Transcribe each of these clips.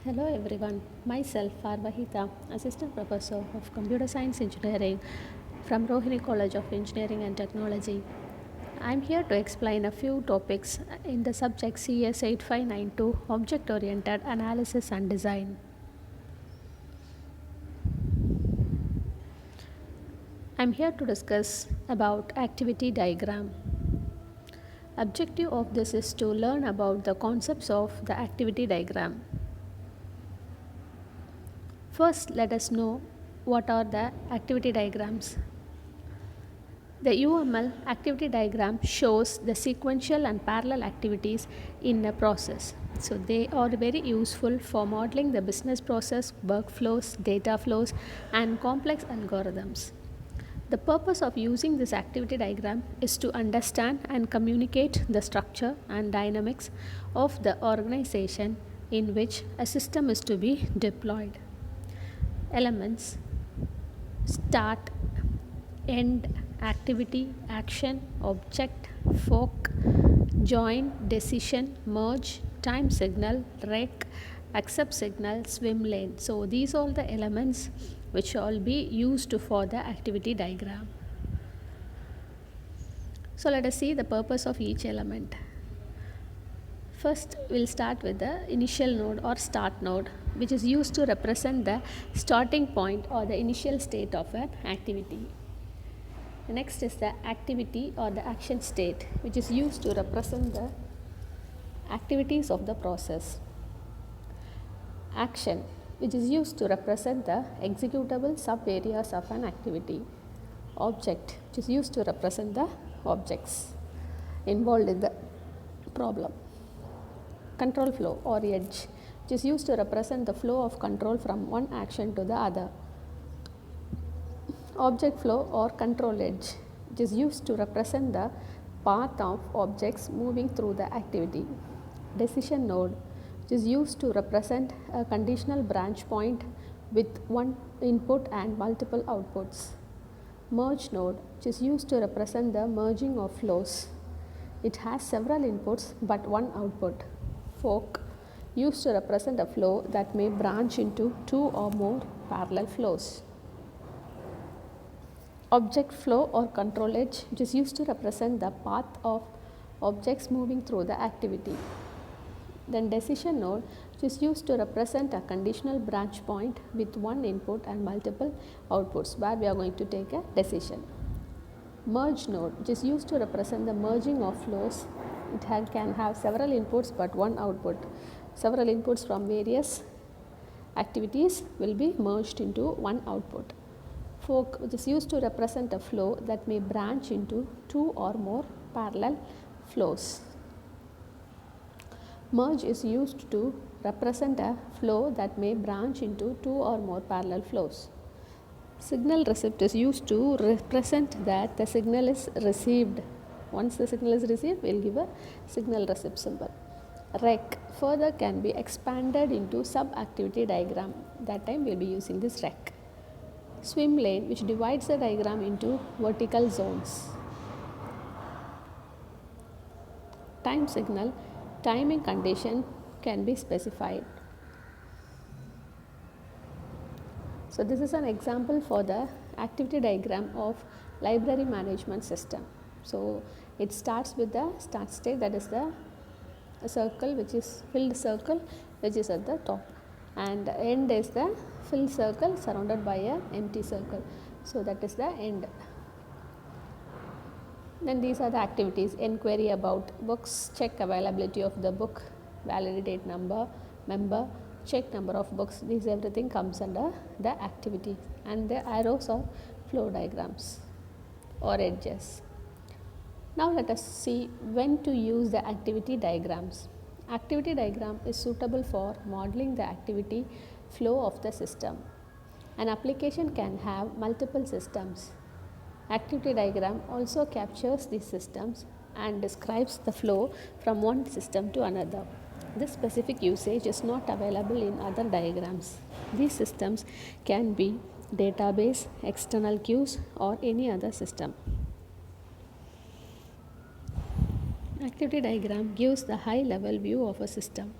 Hello everyone, myself Parvahita, Assistant Professor of Computer Science Engineering from Rohini College of Engineering and Technology. I am here to explain a few topics in the subject CS 8592 Object Oriented Analysis and Design. I am here to discuss about activity diagram. Objective of this is to learn about the concepts of the activity diagram. First, let us know what are the activity diagrams. The UML activity diagram shows the sequential and parallel activities in a process. So, they are very useful for modeling the business process, workflows, data flows, and complex algorithms. The purpose of using this activity diagram is to understand and communicate the structure and dynamics of the organization in which a system is to be deployed. Elements: start, end, activity, action, object, fork, join, decision, merge, time signal, rec, accept signal, swim lane. So these are the elements which shall be used for the activity diagram. So let us see the purpose of each element. First, we'll start with the initial node or start node, which is used to represent the starting point or the initial state of an activity. The next is the activity or the action state, which is used to represent the activities of the process. Action, which is used to represent the executable sub-areas of an activity. Object, which is used to represent the objects involved in the problem. Control flow or edge, which is used to represent the flow of control from one action to the other. Object flow or control edge, which is used to represent the path of objects moving through the activity. Decision node, which is used to represent a conditional branch point with one input and multiple outputs. Merge node, which is used to represent the merging of flows. It has several inputs but one output. Fork, used to represent a flow that may branch into two or more parallel flows. Object flow or control edge, which is used to represent the path of objects moving through the activity. Then decision node, which is used to represent a conditional branch point with one input and multiple outputs where we are going to take a decision. Merge node, which is used to represent the merging of flows. It can have several inputs but one output. Several inputs from various activities will be merged into one output. Fork, which is used to represent a flow that may branch into two or more parallel flows. Merge is used to represent a flow that may branch into two or more parallel flows. Signal receipt is used to represent that the signal is received. Once the signal is received, we will give a signal receipt symbol. Rec further can be expanded into sub-activity diagram. That time we will be using this rec. Swim lane, which divides the diagram into vertical zones. Time signal, timing condition can be specified. So this is an example for the activity diagram of library management system. So it starts with the start state, that is the circle, which is filled circle, which is at the top, and end is the filled circle surrounded by a empty circle. So that is the end. Then these are the activities: inquiry about books, check availability of the book, validate number, member, check number of books. These everything comes under the activity, and the arrows are flow diagrams or edges. Now let us see when to use the activity diagrams. Activity diagram is suitable for modeling the activity flow of the system. An application can have multiple systems. Activity diagram also captures these systems and describes the flow from one system to another. This specific usage is not available in other diagrams. These systems can be database, external queues, or any other system. Activity diagram gives the high level view of a system.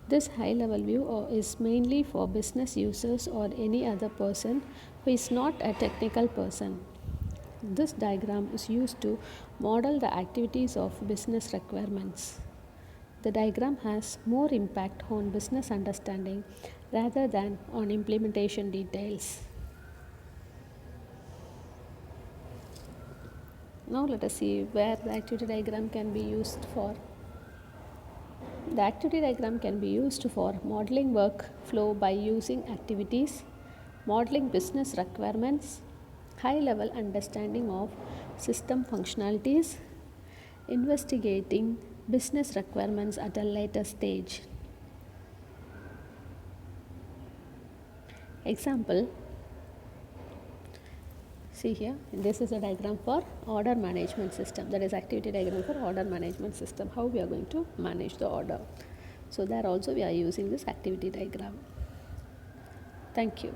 This high level view is mainly for business users or any other person who is not a technical person. This diagram is used to model the activities of business requirements. The diagram has more impact on business understanding rather than on implementation details. Now let us see where the activity diagram can be used for. The activity diagram can be used for modeling workflow by using activities, modeling business requirements, high level understanding of system functionalities, investigating business requirements at a later stage. Example, see here, this is a diagram for order management system, that is activity diagram for order management system, how we are going to manage the order. So there also we are using this activity diagram. Thank you.